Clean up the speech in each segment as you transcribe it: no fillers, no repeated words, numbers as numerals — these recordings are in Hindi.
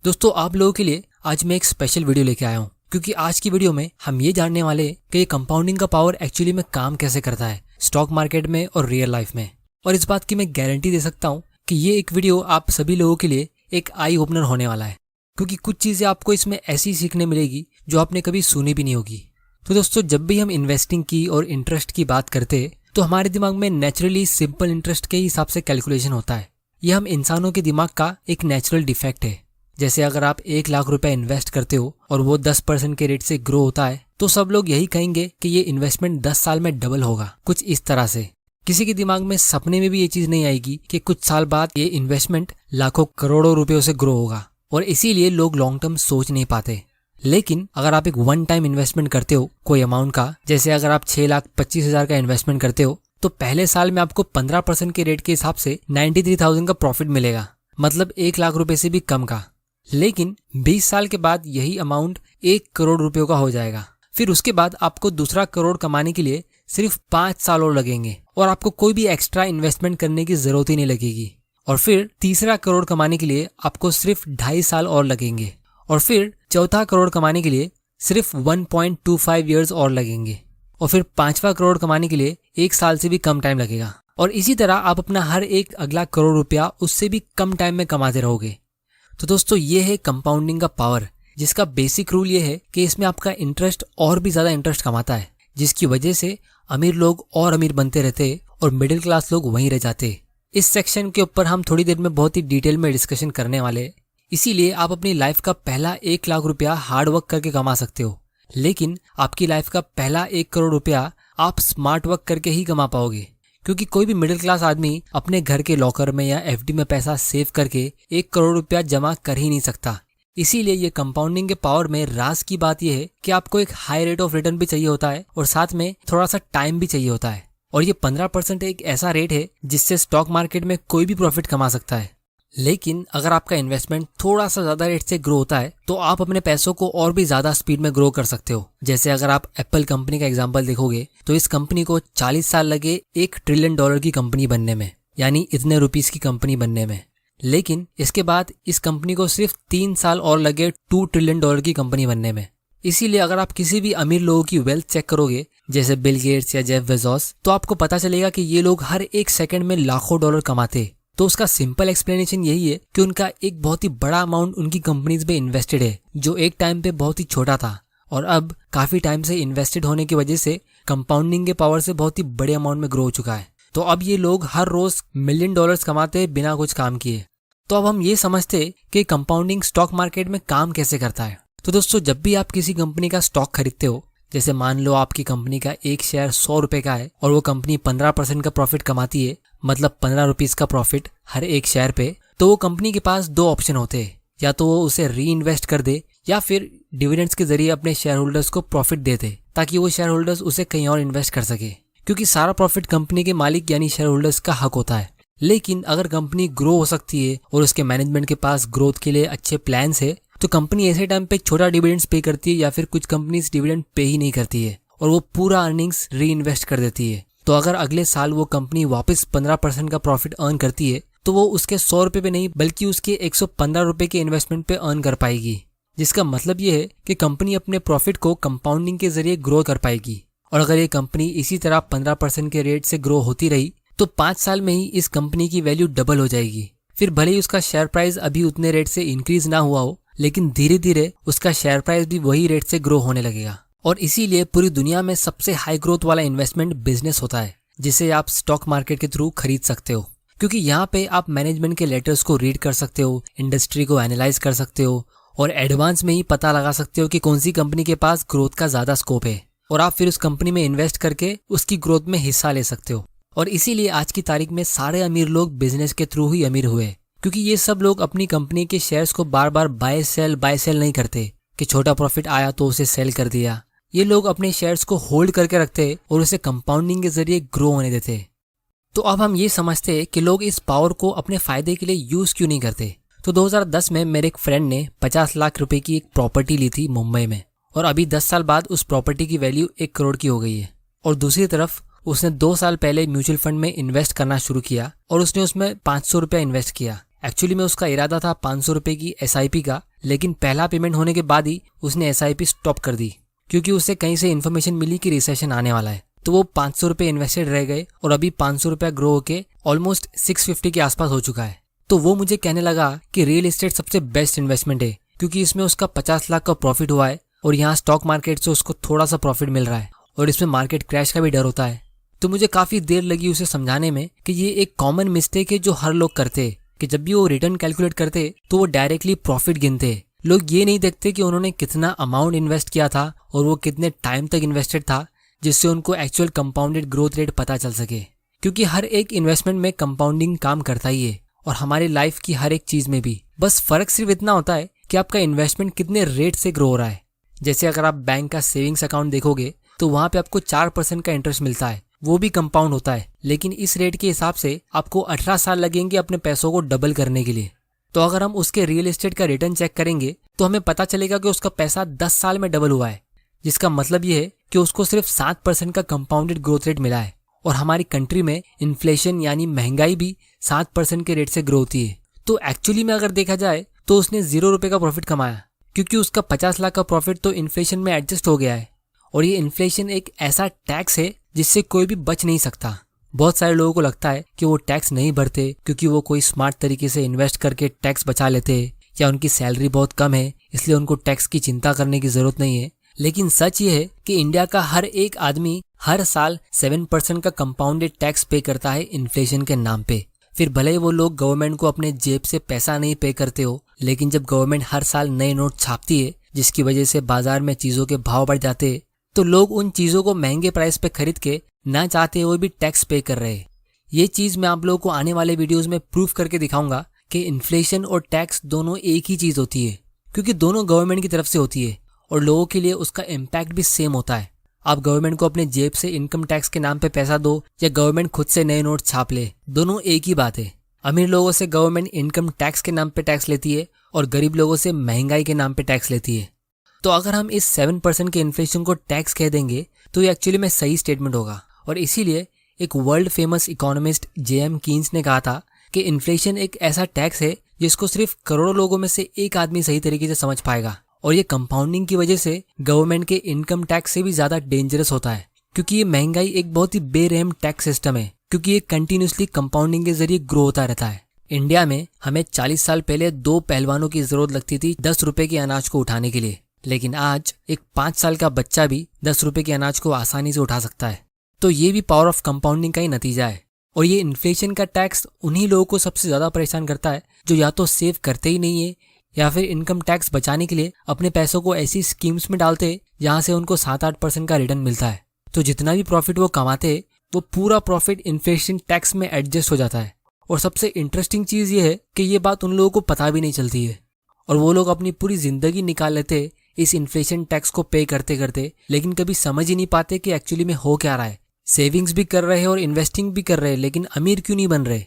दोस्तों, आप लोगों के लिए आज मैं एक स्पेशल वीडियो लेके आया हूँ, क्योंकि आज की वीडियो में हम ये जानने वाले हैं कि ये कंपाउंडिंग का पावर एक्चुअली में काम कैसे करता है स्टॉक मार्केट में और रियल लाइफ में। और इस बात की मैं गारंटी दे सकता हूँ कि ये एक वीडियो आप सभी लोगों के लिए एक आई ओपनर होने वाला है, क्योंकि कुछ चीजें आपको इसमें ऐसी सीखने मिलेगी जो आपने कभी सुनी भी नहीं होगी। तो दोस्तों, जब भी हम इन्वेस्टिंग की और इंटरेस्ट की बात करते हैं तो हमारे दिमाग में नेचुरली सिंपल इंटरेस्ट के हिसाब से कैलकुलेशन होता है। ये हम इंसानों के दिमाग का एक नेचुरल डिफेक्ट है। जैसे अगर आप 1 लाख रुपए इन्वेस्ट करते हो और वो 10% के रेट से ग्रो होता है तो सब लोग यही कहेंगे कि ये इन्वेस्टमेंट 10 साल में डबल होगा, कुछ इस तरह से। किसी के दिमाग में सपने में भी ये चीज नहीं आएगी कि कुछ साल बाद ये इन्वेस्टमेंट लाखों करोड़ों रुपयों से ग्रो होगा, और इसीलिए लोग लॉन्ग टर्म सोच नहीं पाते। लेकिन अगर आप एक वन टाइम इन्वेस्टमेंट करते हो कोई अमाउंट का, जैसे अगर आप 6,25,000 का इन्वेस्टमेंट करते हो तो पहले साल में आपको 15% के रेट के हिसाब से 93,000 का प्रॉफिट मिलेगा, मतलब 1 लाख रुपए से भी कम का। लेकिन 20 साल के बाद यही अमाउंट 1 करोड़ रुपयों का हो जाएगा। फिर उसके बाद आपको दूसरा करोड़ कमाने के लिए सिर्फ 5 साल और लगेंगे और आपको कोई भी एक्स्ट्रा इन्वेस्टमेंट करने की जरूरत ही नहीं लगेगी। और फिर तीसरा करोड़ कमाने के लिए आपको सिर्फ 2.5 साल और लगेंगे, और फिर चौथा करोड़ कमाने के लिए सिर्फ 1.25 ईयर्स और लगेंगे, और फिर 5वां करोड़ कमाने के लिए 1 साल से भी कम टाइम लगेगा। और इसी तरह आप अपना हर एक अगला करोड़ रुपया उससे भी कम टाइम में कमाते रहोगे। तो दोस्तों, ये है कंपाउंडिंग का पावर, जिसका बेसिक रूल ये है कि इसमें आपका इंटरेस्ट और भी ज्यादा इंटरेस्ट कमाता है, जिसकी वजह से अमीर लोग और अमीर बनते रहते और मिडिल क्लास लोग वहीं रह जाते। इस सेक्शन के ऊपर हम थोड़ी देर में बहुत ही डिटेल में डिस्कशन करने वाले हैं। इसीलिए आप अपनी लाइफ का पहला 1 लाख रुपया हार्ड वर्क करके कमा सकते हो, लेकिन आपकी लाइफ का पहला 1 करोड़ रुपया आप स्मार्ट वर्क करके ही कमा पाओगे, क्योंकि कोई भी मिडिल क्लास आदमी अपने घर के लॉकर में या एफडी में पैसा सेव करके 1 करोड़ रुपया जमा कर ही नहीं सकता। इसीलिए ये कंपाउंडिंग के पावर में राज की बात यह है कि आपको एक हाई रेट ऑफ रिटर्न भी चाहिए होता है और साथ में थोड़ा सा टाइम भी चाहिए होता है। और ये 15% एक ऐसा रेट है जिससे स्टॉक मार्केट में कोई भी प्रॉफिट कमा सकता है। लेकिन अगर आपका इन्वेस्टमेंट थोड़ा सा ज्यादा रेट से ग्रो होता है तो आप अपने पैसों को और भी ज्यादा स्पीड में ग्रो कर सकते हो। जैसे अगर आप एप्पल कंपनी का एग्जांपल देखोगे तो इस कंपनी को 40 साल लगे $1 ट्रिलियन की कंपनी बनने में, यानी इतने रुपीस की कंपनी बनने में। लेकिन इसके बाद इस कंपनी को सिर्फ 3 साल और लगे $2 ट्रिलियन की कंपनी बनने में। इसीलिए अगर आप किसी भी अमीर लोगों की वेल्थ चेक करोगे, जैसे बिल गेट्स या जेफ बेजोस, तो आपको पता चलेगा कि ये लोग हर एक सेकंड में लाखों डॉलर कमाते। तो उसका सिंपल एक्सप्लेनेशन यही है कि उनका एक बहुत ही बड़ा अमाउंट उनकी कंपनीज में इन्वेस्टेड है, जो एक टाइम पे बहुत ही छोटा था और अब काफी टाइम से इन्वेस्टेड होने की वजह से कंपाउंडिंग के पावर से बहुत ही बड़े अमाउंट में ग्रो हो चुका है। तो अब ये लोग हर रोज $1 मिलियन कमाते हैं बिना कुछ काम किए। तो अब हम ये समझते हैं कि कंपाउंडिंग स्टॉक मार्केट में काम कैसे करता है। तो दोस्तों, जब भी आप किसी कंपनी का स्टॉक खरीदते हो, जैसे मान लो आपकी कंपनी का एक शेयर 100 रुपए का है और वो कंपनी 15% का प्रॉफिट कमाती है, मतलब 15 रुपीज का प्रॉफिट हर एक शेयर पे, तो वो कंपनी के पास 2 ऑप्शन होते हैं। या तो वो उसे री इन्वेस्ट कर दे या फिर डिविडेंड्स के जरिए अपने शेयर होल्डर्स को प्रॉफिट दे दे, ताकि वो शेयर होल्डर्स उसे कहीं और इन्वेस्ट कर सके, क्योंकि सारा प्रॉफिट कंपनी के मालिक यानी शेयर होल्डर्स का हक होता है। लेकिन अगर कंपनी ग्रो हो सकती है और उसके मैनेजमेंट के पास ग्रोथ के लिए अच्छे प्लान्स है, तो कंपनी ऐसे टाइम पे छोटा डिविडेंड्स पे करती है, या फिर कुछ कंपनीज डिविडेंड पे ही नहीं करती है और वो पूरा अर्निंग्स री इन्वेस्ट कर देती है। तो अगर अगले साल वो कंपनी वापस 15% का प्रॉफिट अर्न करती है तो वो उसके 100 रुपए पे नहीं बल्कि उसके 115 रुपए के इन्वेस्टमेंट पे अर्न कर पाएगी, जिसका मतलब ये है कि कंपनी अपने प्रॉफिट को कंपाउंडिंग के जरिए ग्रो कर पाएगी। और अगर ये कंपनी इसी तरह 15% के रेट से ग्रो होती रही तो 5 साल में ही इस कंपनी की वैल्यू डबल हो जाएगी। फिर भले ही उसका शेयर प्राइस अभी उतने रेट से इंक्रीज ना हुआ हो, लेकिन धीरे धीरे उसका शेयर प्राइस भी वही रेट से ग्रो होने लगेगा। और इसीलिए पूरी दुनिया में सबसे हाई ग्रोथ वाला इन्वेस्टमेंट बिजनेस होता है, जिसे आप स्टॉक मार्केट के थ्रू खरीद सकते हो, क्योंकि यहाँ पे आप मैनेजमेंट के लेटर्स को रीड कर सकते हो, इंडस्ट्री को एनालाइज कर सकते हो और एडवांस में ही पता लगा सकते हो कि कौन सी कंपनी के पास ग्रोथ का ज्यादा स्कोप है, और आप फिर उस कंपनी में इन्वेस्ट करके उसकी ग्रोथ में हिस्सा ले सकते हो। और इसीलिए आज की तारीख में सारे अमीर लोग बिजनेस के थ्रू ही अमीर हुए, क्योंकि ये सब लोग अपनी कंपनी के शेयर्स को बार बार बाय सेल नहीं करते कि छोटा प्रॉफिट आया तो उसे सेल कर दिया। ये लोग अपने शेयर्स को होल्ड करके रखते और उसे कंपाउंडिंग के जरिए ग्रो होने देते। तो अब हम ये समझते कि लोग इस पावर को अपने फायदे के लिए यूज क्यों नहीं करते। तो 2010 में मेरे एक फ्रेंड ने 50 लाख रुपए की एक प्रॉपर्टी ली थी मुंबई में, और अभी 10 साल बाद उस प्रॉपर्टी की वैल्यू 1 करोड़ की हो गई है। और दूसरी तरफ उसने 2 साल पहले म्यूचुअल फंड में इन्वेस्ट करना शुरू किया और उसने उसमें 500 रुपया इन्वेस्ट किया। एक्चुअली में उसका इरादा था 500 रुपये की SIP का, लेकिन पहला पेमेंट होने के बाद ही उसने SIP स्टॉप कर दी क्योंकि उसे कहीं से इन्फॉर्मेशन मिली कि रिसेशन आने वाला है। तो वो 500 रुपये इन्वेस्टेड रह गए और अभी 500 रुपया ग्रो होके ऑलमोस्ट 650 के आसपास हो चुका है। तो वो मुझे कहने लगा कि रियल एस्टेट सबसे बेस्ट इन्वेस्टमेंट है क्योंकि इसमें उसका 50 लाख का प्रॉफिट हुआ है और यहाँ स्टॉक मार्केट से उसको थोड़ा सा प्रॉफिट मिल रहा है और इसमें मार्केट क्रैश का भी डर होता है। तो मुझे काफ़ी देर लगी उसे समझाने में कि ये एक कॉमन मिस्टेक है जो हर लोग करते कि जब भी वो रिटर्न कैलकुलेट करते तो वो डायरेक्टली प्रॉफिट गिनते। लोग ये नहीं देखते कि उन्होंने कितना अमाउंट इन्वेस्ट किया था और वो कितने टाइम तक इन्वेस्टेड था, जिससे उनको एक्चुअल कंपाउंडेड ग्रोथ रेट पता चल सके। क्योंकि हर एक इन्वेस्टमेंट में कंपाउंडिंग काम करता ही है और हमारी लाइफ की हर एक चीज में भी। बस फर्क सिर्फ इतना होता है कि आपका इन्वेस्टमेंट कितने रेट से ग्रो हो रहा है। जैसे अगर आप बैंक का सेविंग्स अकाउंट देखोगे तो वहां पे आपको 4% का इंटरेस्ट मिलता है, वो भी कंपाउंड होता है, लेकिन इस रेट के हिसाब से आपको 18 साल लगेंगे अपने पैसों को डबल करने के लिए। तो अगर हम उसके रियल एस्टेट का रिटर्न चेक करेंगे तो हमें पता चलेगा कि उसका पैसा 10 साल में डबल हुआ है, जिसका मतलब ये है कि उसको सिर्फ 7% का कंपाउंडेड ग्रोथ रेट मिला है। और हमारी कंट्री में इन्फ्लेशन यानी महंगाई भी 7% के रेट से ग्रो होती है। तो एक्चुअली में अगर देखा जाए तो उसने 0 रुपये का प्रॉफिट कमाया क्योंकि उसका 50 लाख का प्रॉफिट तो इन्फ्लेशन में एडजस्ट हो गया है। और ये इन्फ्लेशन एक ऐसा टैक्स है जिससे कोई भी बच नहीं सकता। बहुत सारे लोगों को लगता है कि वो टैक्स नहीं भरते क्योंकि वो कोई स्मार्ट तरीके से इन्वेस्ट करके टैक्स बचा लेते या उनकी सैलरी बहुत कम है इसलिए उनको टैक्स की चिंता करने की जरूरत नहीं है। लेकिन सच ये है कि इंडिया का हर एक आदमी हर साल 7% का कंपाउंडेड टैक्स पे करता है इन्फ्लेशन के नाम पे। फिर भले ही वो लोग गवर्नमेंट को अपने जेब से पैसा नहीं पे करते हो, लेकिन जब गवर्नमेंट हर साल नए नोट छापती है जिसकी वजह से बाजार में चीजों के भाव बढ़ जाते हैं, तो लोग उन चीजों को महंगे प्राइस पे खरीद के ना चाहते हुए भी टैक्स पे कर रहे हैं। ये चीज मैं आप लोगों को आने वाले वीडियोस में प्रूफ करके दिखाऊंगा कि इन्फ्लेशन और टैक्स दोनों एक ही चीज होती है, क्योंकि दोनों गवर्नमेंट की तरफ से होती है और लोगों के लिए उसका इम्पैक्ट भी सेम होता है। आप गवर्नमेंट को अपने जेब से इनकम टैक्स के नाम पे पैसा दो या गवर्नमेंट खुद से नए नोट छाप ले, दोनों एक ही बात है। अमीर लोगों से गवर्नमेंट इनकम टैक्स के नाम पे टैक्स लेती है और गरीब लोगों से महंगाई के नाम पे टैक्स लेती है। तो अगर हम इस 7% के इन्फ्लेशन को टैक्स कह देंगे तो ये एक्चुअली में सही स्टेटमेंट होगा। और इसीलिए एक world famous economist J.M. Keynes ने कहा था कि इन्फ्लेशन एक ऐसा टैक्स है जिसको सिर्फ करोड़ों लोगों में से एक आदमी सही तरीके से समझ पाएगा। और ये कंपाउंडिंग की वजह से गवर्नमेंट के इनकम टैक्स से भी ज्यादा डेंजरस होता है, क्योंकि ये महंगाई एक बहुत ही बेरहम टैक्स सिस्टम है, क्योंकि ये कंटिन्यूसली कंपाउंडिंग के जरिए ग्रो होता रहता है। इंडिया में हमें 40 साल पहले 2 पहलवानों की जरूरत लगती थी 10 रुपए के अनाज को उठाने के लिए, लेकिन आज एक 5 साल का बच्चा भी 10 रुपए के अनाज को आसानी से उठा सकता है। तो ये भी पावर ऑफ कंपाउंडिंग का ही नतीजा है। और ये इन्फ्लेशन का टैक्स उन्हीं लोगों को सबसे ज्यादा परेशान करता है जो या तो सेव करते ही नहीं है या फिर इनकम टैक्स बचाने के लिए अपने पैसों को ऐसी स्कीम्स में डालते हैं जहां से उनको 7-8% का रिटर्न मिलता है। तो जितना भी प्रॉफिट वो कमाते हैं वो पूरा प्रॉफिट इन्फ्लेशन टैक्स में एडजस्ट हो जाता है। और सबसे इंटरेस्टिंग चीज ये है कि ये बात उन लोगों को पता भी नहीं चलती है और वो लोग अपनी पूरी जिंदगी निकाल लेते हैं इस इन्फ्लेशन टैक्स को पे करते करते, लेकिन कभी समझ ही नहीं पाते कि एक्चुअली में हो क्या रहा है। सेविंग्स भी कर रहे हैं और इन्वेस्टिंग भी कर रहे हैं, लेकिन अमीर क्यों नहीं बन रहे।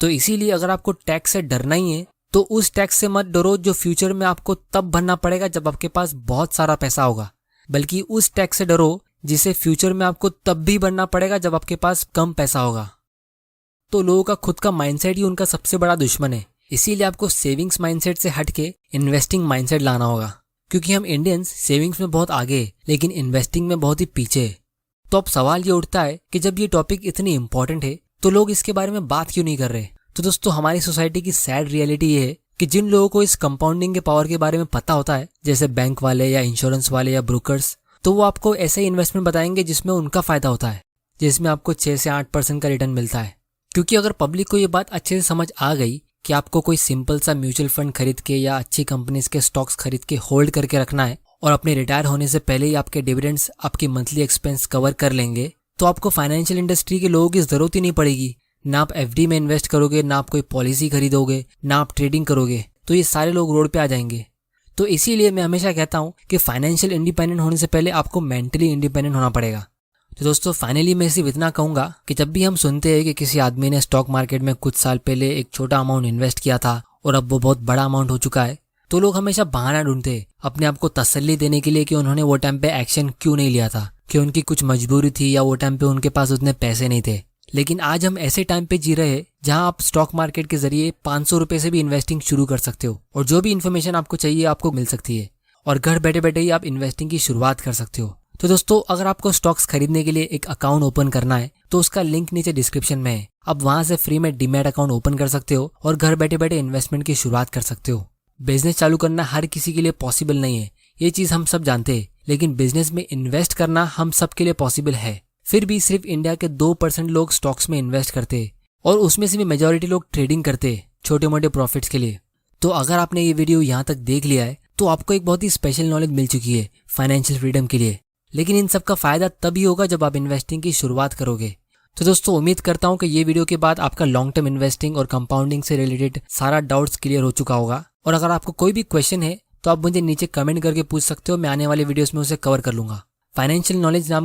तो इसीलिए अगर आपको टैक्स से डरना ही है तो उस टैक्स से मत डरो जो फ्यूचर में आपको तब भरना पड़ेगा जब आपके पास बहुत सारा पैसा होगा, बल्कि उस टैक्स से डरो जिसे फ्यूचर में आपको तब भी भरना पड़ेगा जब आपके पास कम पैसा होगा। तो लोगों का खुद का माइंडसेट ही उनका सबसे बड़ा दुश्मन है। इसीलिए आपको सेविंग्स माइंडसेट से हटके इन्वेस्टिंग माइंडसेट लाना होगा, क्योंकि हम इंडियंस सेविंग्स में बहुत आगे हैं लेकिन इन्वेस्टिंग में बहुत ही पीछे है। तो अब सवाल ये उठता है कि जब ये टॉपिक इतनी इंपॉर्टेंट है तो लोग इसके बारे में बात क्यों नहीं कर रहे। तो दोस्तों, हमारी सोसाइटी की सैड रियलिटी ये है कि जिन लोगों को इस कंपाउंडिंग के पावर के बारे में पता होता है, जैसे बैंक वाले या इंश्योरेंस वाले या ब्रोकर्स, तो वो आपको ऐसे इन्वेस्टमेंट बताएंगे जिसमें उनका फायदा होता है, जिसमें आपको 6 से 8% का रिटर्न मिलता है। क्योंकि अगर पब्लिक को ये बात अच्छे से समझ आ गई कि आपको कोई सिंपल सा म्यूचुअल फंड खरीद के या अच्छी कंपनीज के स्टॉक्स खरीद के होल्ड करके रखना है और अपने रिटायर होने से पहले ही आपके डिविडेंड्स आपकी मंथली एक्सपेंस कवर कर लेंगे, तो आपको फाइनेंशियल इंडस्ट्री के लोगों की जरूरत ही नहीं पड़ेगी। ना आप FD में इन्वेस्ट करोगे, ना आप कोई पॉलिसी खरीदोगे, ना आप ट्रेडिंग करोगे, तो ये सारे लोग रोड पे आ जाएंगे। तो इसीलिए मैं हमेशा कहता हूँ कि फाइनेंशियल इंडिपेंडेंट होने से पहले आपको मेंटली इंडिपेंडेंट होना पड़ेगा। तो दोस्तों, फाइनली मैं सिर्फ इतना कहूंगा कि जब भी हम सुनते हैं कि किसी आदमी ने स्टॉक मार्केट में कुछ साल पहले एक छोटा अमाउंट इन्वेस्ट किया था और अब वो बहुत बड़ा अमाउंट हो चुका है, तो लोग हमेशा बहाना ढूंढते हैं अपने आप को तसल्ली देने के लिए कि उन्होंने वो टाइम पे एक्शन क्यों नहीं लिया था, कि उनकी कुछ मजबूरी थी या वो टाइम पे उनके पास उतने पैसे नहीं थे। लेकिन आज हम ऐसे टाइम पे जी रहे हैं जहां आप स्टॉक मार्केट के जरिए 500 रुपए से भी इन्वेस्टिंग शुरू कर सकते हो और जो भी इन्फॉर्मेशन आपको चाहिए आपको मिल सकती है और घर बैठे बैठे ही आप इन्वेस्टिंग की शुरुआत कर सकते हो। तो दोस्तों, अगर आपको स्टॉक्स खरीदने के लिए एक अकाउंट ओपन करना है तो उसका लिंक नीचे डिस्क्रिप्शन में है। आप वहां से फ्री में डीमैट अकाउंट ओपन कर सकते हो और घर बैठे बैठे इन्वेस्टमेंट की शुरुआत कर सकते हो। बिजनेस चालू करना हर किसी के लिए पॉसिबल नहीं है, ये चीज हम सब जानते हैं, लेकिन बिजनेस में इन्वेस्ट करना हम सब के लिए पॉसिबल है। फिर भी सिर्फ इंडिया के 2% लोग स्टॉक्स में इन्वेस्ट करते हैं और उसमें से भी मेजॉरिटी लोग ट्रेडिंग करते हैं छोटे मोटे प्रॉफिट्स के लिए। तो अगर आपने ये वीडियो यहाँ तक देख लिया है तो आपको एक बहुत ही स्पेशल नॉलेज मिल चुकी है फाइनेंशियल फ्रीडम के लिए। लेकिन इन सब का फायदा तभी होगा जब आप इन्वेस्टिंग की शुरुआत करोगे। तो दोस्तों, उम्मीद करता हूँ कि ये वीडियो के बाद आपका लॉन्ग टर्म इन्वेस्टिंग और कंपाउंडिंग से रिलेटेड सारा डाउट्स क्लियर हो चुका होगा। और अगर आपको कोई भी क्वेश्चन है तो आप मुझे नीचे कमेंट करके पूछ सकते हो, मैं आने वाले वीडियोस में उसे कवर कर लूंगा। फाइनेंशियल नॉलेज नाम